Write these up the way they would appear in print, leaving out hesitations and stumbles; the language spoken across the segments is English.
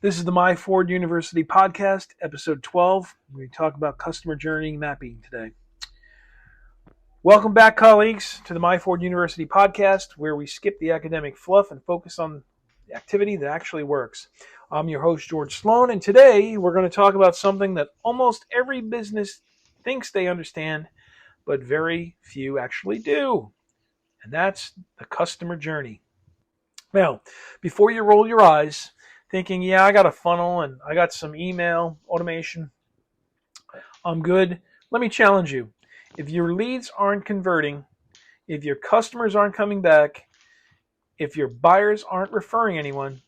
This is the MYFORD University podcast, episode 12. We talk about customer journey mapping today. Welcome back, colleagues, to the MYFORD University podcast, where we skip the academic fluff and focus on the activity that actually works. I'm your host, George Sloan, and today we're going to talk about something that almost every business thinks they understand, but very few actually do, and that's the customer journey. Now, before you roll your eyes, thinking, yeah, I got a funnel and I got some email automation, I'm good. Let me challenge you. If your leads aren't converting, if your customers aren't coming back, if your buyers aren't referring anyone,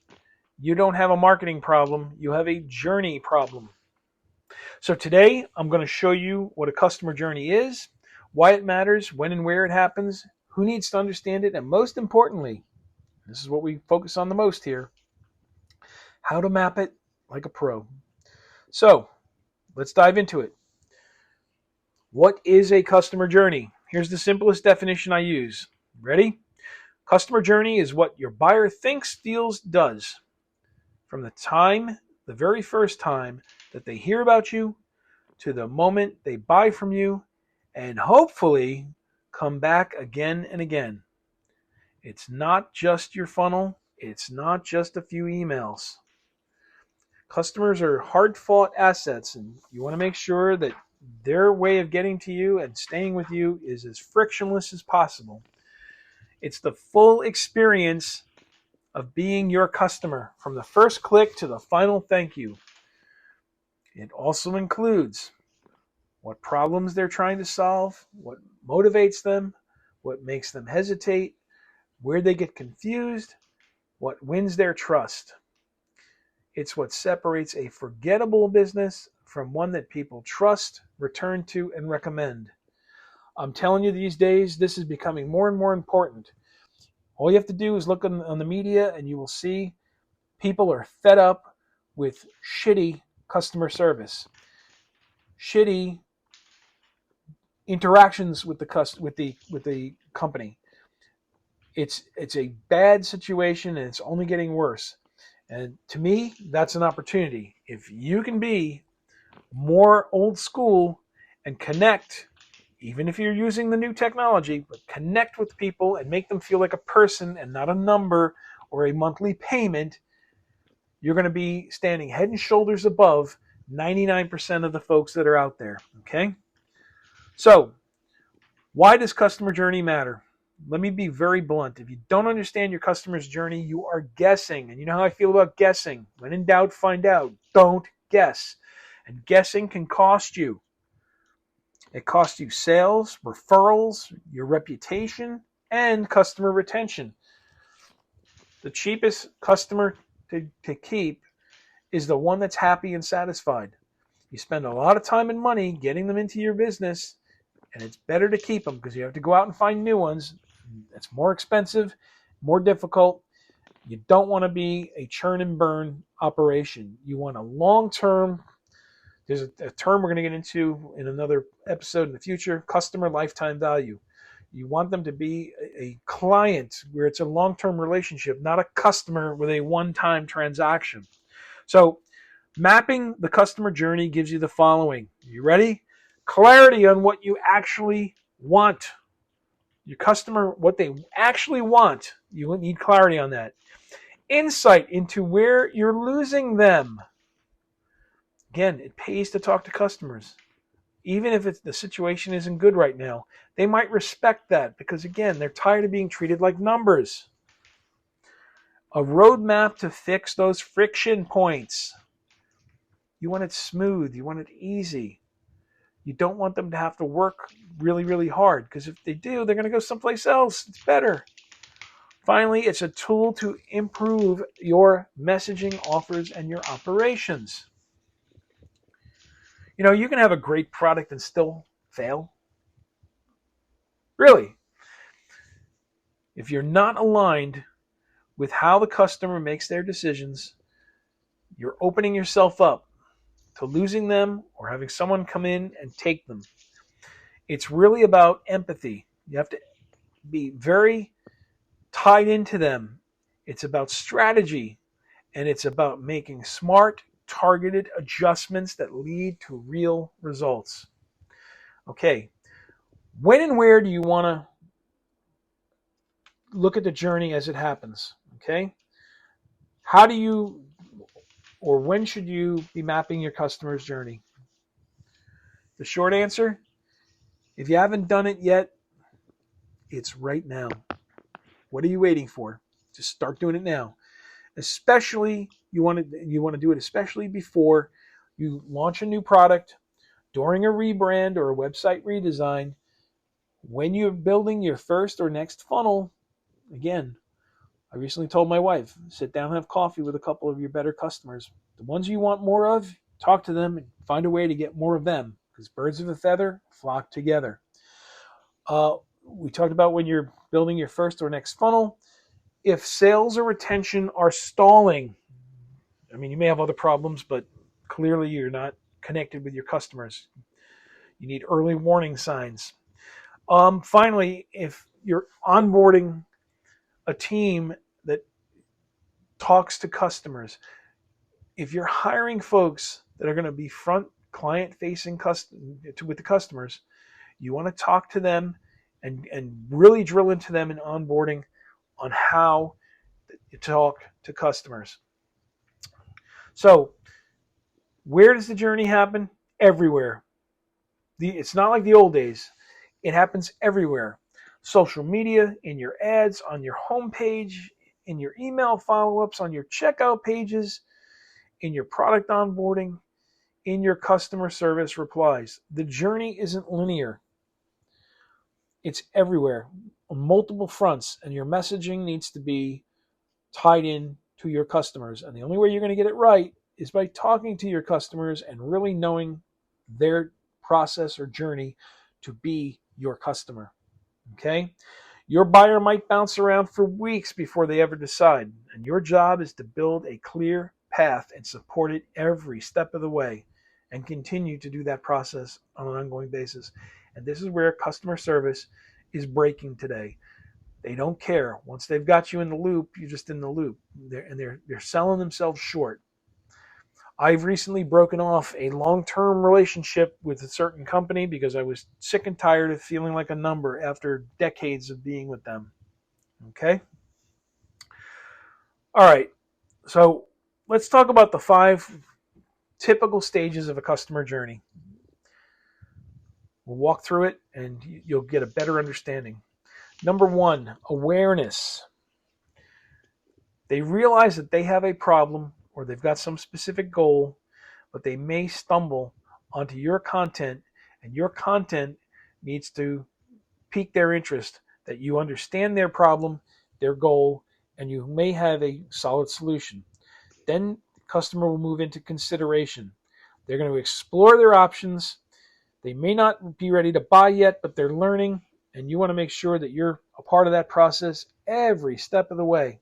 you don't have a marketing problem, you have a journey problem. So today, I'm going to show you what a customer journey is, why it matters, when and where it happens, who needs to understand it, and most importantly, this is what we focus on the most here, how to map it like a pro. So let's dive into it. What is a customer journey? Here's the simplest definition I use. Ready? Customer journey is what your buyer thinks deals does. From the very first time that they hear about you to the moment they buy from you and hopefully come back again and again. It's not just your funnel. It's not just a few emails. Customers are hard-fought assets, and you want to make sure that their way of getting to you and staying with you is as frictionless as possible. It's the full experience of being your customer, from the first click to the final thank you. It also includes what problems they're trying to solve, what motivates them, what makes them hesitate, where they get confused, what wins their trust. It's what separates a forgettable business from one that people trust, return to, and recommend. I'm telling you, these days, this is becoming more and more important. All you have to do is look on the media and you will see people are fed up with shitty customer service, shitty interactions with the company. It's a bad situation and it's only getting worse. And to me, that's an opportunity. If you can be more old school and connect, even if you're using the new technology, but connect with people and make them feel like a person and not a number or a monthly payment, you're going to be standing head and shoulders above 99% of the folks that are out there. Okay? So, why does customer journey matter? Let me be very blunt. If you don't understand your customer's journey, you are guessing. And you know how I feel about guessing. When in doubt, find out. Don't guess. And guessing can cost you. It costs you sales, referrals, your reputation, and customer retention. The cheapest customer to keep is the one that's happy and satisfied. You spend a lot of time and money getting them into your business, and it's better to keep them because you have to go out and find new ones. It's more expensive, more difficult. You don't want to be a churn and burn operation. You want a long-term, there's a term we're going to get into in another episode in the future, customer lifetime value. You want them to be a client where it's a long-term relationship, not a customer with a one-time transaction. So mapping the customer journey gives you the following. You ready? Clarity on what you actually want. Your customer, what they actually want, you need clarity on that. Insight into where you're losing them. Again, it pays to talk to customers. Even if the situation isn't good right now, they might respect that because, again, they're tired of being treated like numbers. A roadmap to fix those friction points. You want it smooth. You want it easy. You don't want them to have to work really, really hard because if they do, they're going to go someplace else. It's better. Finally, it's a tool to improve your messaging, offers, and your operations. You know, you can have a great product and still fail. Really. If you're not aligned with how the customer makes their decisions, you're opening yourself up to losing them or having someone come in and take them. It's really about empathy. You have to be very tied into them. It's about strategy. and it's about making smart, targeted adjustments that lead to real results. Okay, when and where do you want to look at the journey as it happens? Okay, how do you, or when should you be mapping your customer's journey? The short answer, if you haven't done it yet, it's right now. What are you waiting for? Just start doing it now. Especially you want to do it especially before you launch a new product, during a rebrand or a website redesign, when you're building your first or next funnel. Again, I recently told my wife, sit down and have coffee with a couple of your better customers. The ones you want more of, talk to them and find a way to get more of them, because birds of a feather flock together. We talked about when you're building your first or next funnel. If sales or retention are stalling, I mean, you may have other problems, but clearly you're not connected with your customers. You need early warning signs. Finally, if you're onboarding a team that talks to customers, if you're hiring folks that are going to be front client-facing with the customers, you want to talk to them and really drill into them in onboarding on how to talk to customers. So, where does the journey happen? Everywhere. It's not like the old days. It happens everywhere. Social media, in your ads, on your homepage, in your email follow-ups, on your checkout pages, in your product onboarding, in your customer service replies. The journey isn't linear. It's everywhere on multiple fronts, and your messaging needs to be tied in to your customers. And the only way you're going to get it right is by talking to your customers and really knowing their process or journey to be your customer. Okay? Your buyer might bounce around for weeks before they ever decide, and your job is to build a clear path and support it every step of the way and continue to do that process on an ongoing basis. And this is where customer service is breaking today. They don't care. Once they've got you in the loop, you're just in the loop. They're selling themselves short. I've recently broken off a long-term relationship with a certain company because I was sick and tired of feeling like a number after decades of being with them. Okay? All right. So let's talk about the 5 typical stages of a customer journey. We'll walk through it and you'll get a better understanding. Number 1, awareness. They realize that they have a problem or they've got some specific goal, but they may stumble onto your content, and your content needs to pique their interest, that you understand their problem, their goal, and you may have a solid solution. Then the customer will move into consideration. They're going to explore their options. They may not be ready to buy yet, but they're learning, and you want to make sure that you're a part of that process every step of the way.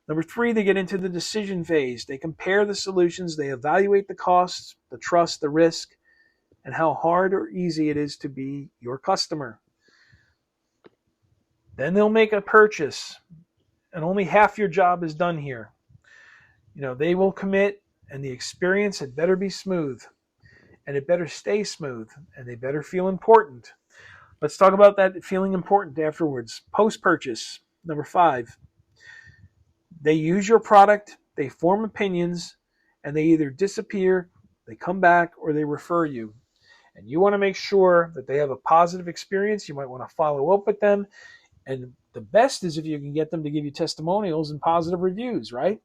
Number 3, they get into the decision phase. They compare the solutions. They evaluate the costs, the trust, the risk, and how hard or easy it is to be your customer. Then they'll make a purchase, and only half your job is done here. They will commit, and the experience had better be smooth, and it better stay smooth, and they better feel important. Let's talk about that feeling important afterwards. Post-purchase, number 5. They use your product, they form opinions, and they either disappear, they come back, or they refer you. And you want to make sure that they have a positive experience. You might want to follow up with them. And the best is if you can get them to give you testimonials and positive reviews, right?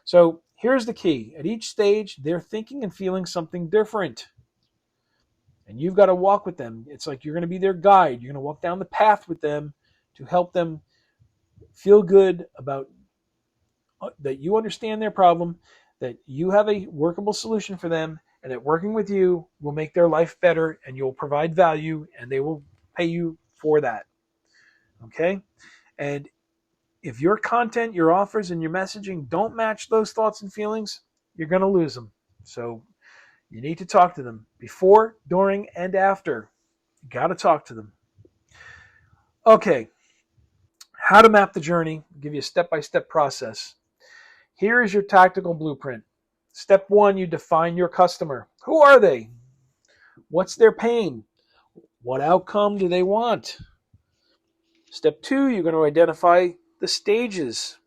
So here's the key. At each stage, they're thinking and feeling something different. And you've got to walk with them. It's like you're going to be their guide. You're going to walk down the path with them to help them feel good about that you understand their problem, that you have a workable solution for them, and that working with you will make their life better, and you'll provide value, and they will pay you for that. Okay? And if your content, your offers, and your messaging don't match those thoughts and feelings, you're going to lose them. So you need to talk to them before, during, and after. You got to talk to them. Okay. How to map the journey. I'll give you a step-by-step process. Here is your tactical blueprint. Step 1, you define your customer. Who are they? What's their pain? What outcome do they want? Step 2, you're going to identify the stages.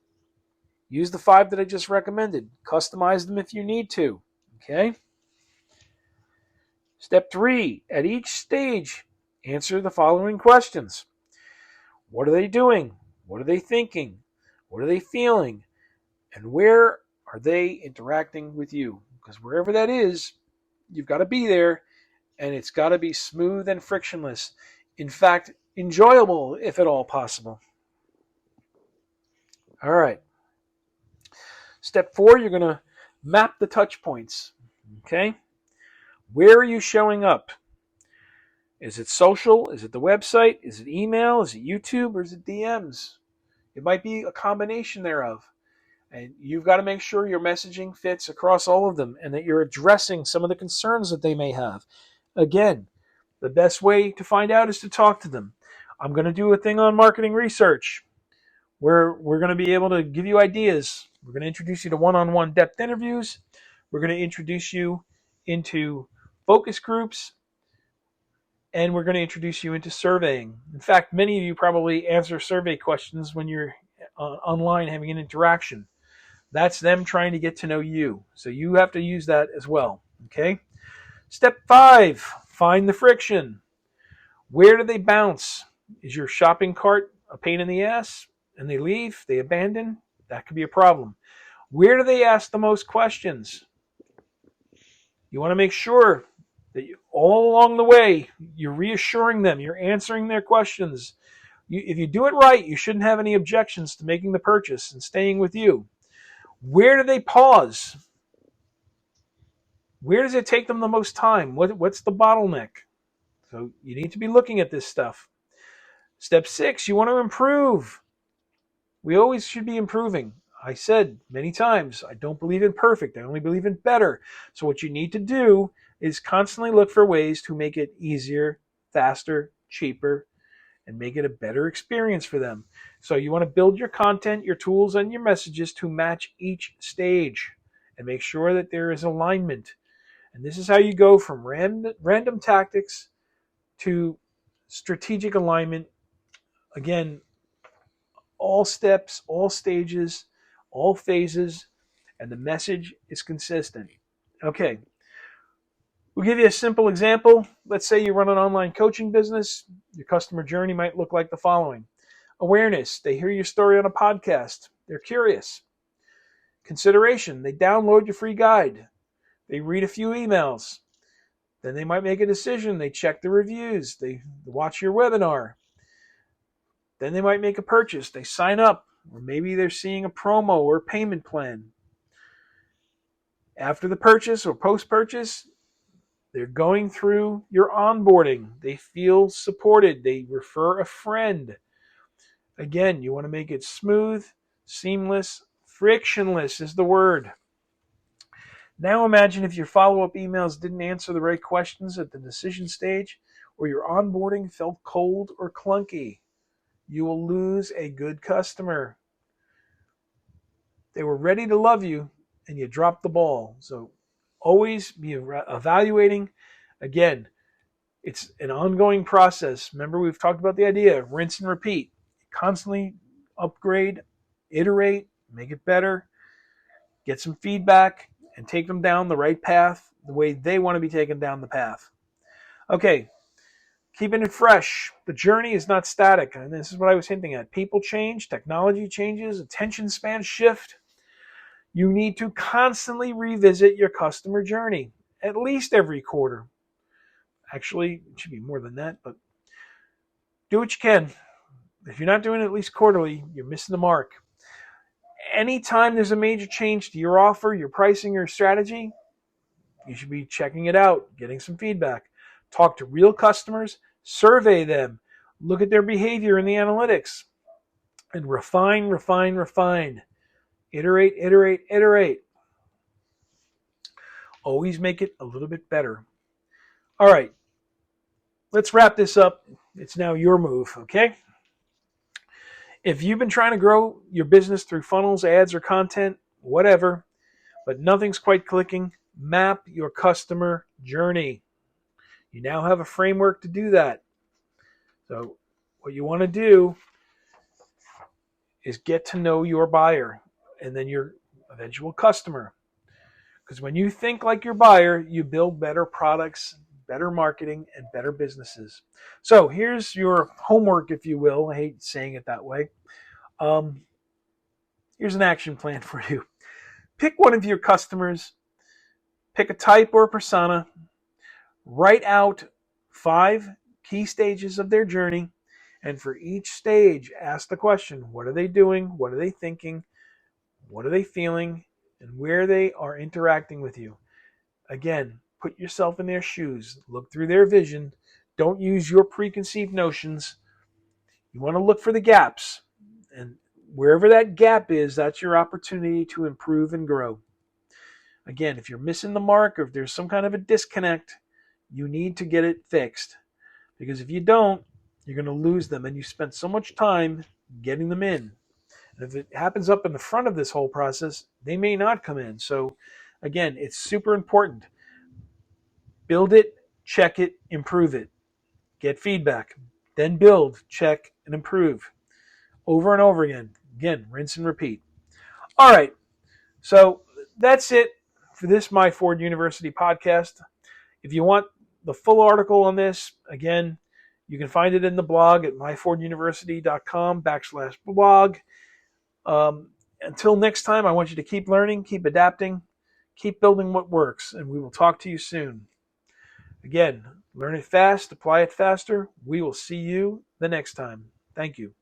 Use the 5 that I just recommended. Customize them if you need to. Okay? Step 3, at each stage, answer the following questions. What are they doing? What are they thinking? What are they feeling? And where are they interacting with you? Because wherever that is, you've got to be there, and it's got to be smooth and frictionless. In fact, enjoyable if at all possible. All right. Step 4, you're going to map the touch points. Okay? Where are you showing up? Is it social? Is it the website? Is it email? Is it YouTube? Or is it DMs? It might be a combination thereof. And you've got to make sure your messaging fits across all of them and that you're addressing some of the concerns that they may have. Again, the best way to find out is to talk to them. I'm going to do a thing on marketing research where we're going to be able to give you ideas. We're going to introduce you to one-on-one depth interviews. We're going to introduce you into focus groups. And we're going to introduce you into surveying. In fact, many of you probably answer survey questions when you're online having an interaction. That's them trying to get to know you. So you have to use that as well. Okay? Step 5, find the friction. Where do they bounce? Is your shopping cart a pain in the ass and they leave, they abandon? That could be a problem. Where do they ask the most questions? You want to make sure that all along the way, you're reassuring them, you're answering their questions. If you do it right, you shouldn't have any objections to making the purchase and staying with you. Where do they pause? Where does it take them the most time? What's the bottleneck? So you need to be looking at this stuff. Step 6, you want to improve. We always should be improving. I said many times, I don't believe in perfect. I only believe in better. So what you need to do is constantly look for ways to make it easier, faster, cheaper, and make it a better experience for them. So you want to build your content, your tools, and your messages to match each stage and make sure that there is alignment. And this is how you go from random tactics to strategic alignment. Again, all steps, all stages, all phases, and the message is consistent. Okay. We'll give you a simple example. Let's say you run an online coaching business. Your customer journey might look like the following. Awareness. They hear your story on a podcast. They're curious. Consideration. They download your free guide. They read a few emails. Then they might make a decision. They check the reviews. They watch your webinar. Then they might make a purchase. They sign up. Or maybe they're seeing a promo or payment plan. After the purchase or post-purchase, they're going through your onboarding. They feel supported. They refer a friend. Again, you want to make it smooth, seamless, frictionless is the word. Now imagine if your follow-up emails didn't answer the right questions at the decision stage, or your onboarding felt cold or clunky. You will lose a good customer. They were ready to love you, and you dropped the ball. So always be evaluating. Again, it's an ongoing process. Remember, we've talked about the idea of rinse and repeat. Constantly upgrade, iterate, make it better, get some feedback, and take them down the right path, the way they want to be taken down the path. Okay, keeping it fresh. The journey is not static, and this is what I was hinting at. People change, technology changes, attention spans shift. You need to constantly revisit your customer journey, at least every quarter. Actually, it should be more than that, but do what you can. If you're not doing it at least quarterly, you're missing the mark. Anytime there's a major change to your offer, your pricing, or strategy, you should be checking it out, getting some feedback. Talk to real customers, survey them, look at their behavior in the analytics, and refine. Iterate, iterate, iterate. Always make it a little bit better. All right, let's wrap this up. It's now your move, okay? If you've been trying to grow your business through funnels, ads, or content, whatever, but nothing's quite clicking. Map your customer journey. You now have a framework to do that. So what you want to do is get to know your buyer and then your eventual customer. Because when you think like your buyer, you build better products, better marketing, and better businesses. So here's your homework, if you will. I hate saying it that way. Here's an action plan for you. Pick one of your customers, pick a type or a persona, write out 5 key stages of their journey, and for each stage, ask the question, what are they doing? What are they thinking? What are they feeling? And where they are interacting with you. Again, put yourself in their shoes. Look through their vision. Don't use your preconceived notions. You want to look for the gaps. And wherever that gap is, that's your opportunity to improve and grow. Again, if you're missing the mark or if there's some kind of a disconnect, you need to get it fixed. Because if you don't, you're going to lose them. And you spent so much time getting them in. And if it happens up in the front of this whole process, they may not come in. So again, it's super important. Build it, check it, improve it. Get feedback. Then build, check, and improve. Over and over again. Again, rinse and repeat. All right. So that's it for this MYFORD University podcast. If you want the full article on this, again, you can find it in the blog at myforduniversity.com/blog. Until next time, I want you to keep learning, keep adapting, keep building what works, and we will talk to you soon. Again, learn it fast, apply it faster. We will see you the next time. Thank you.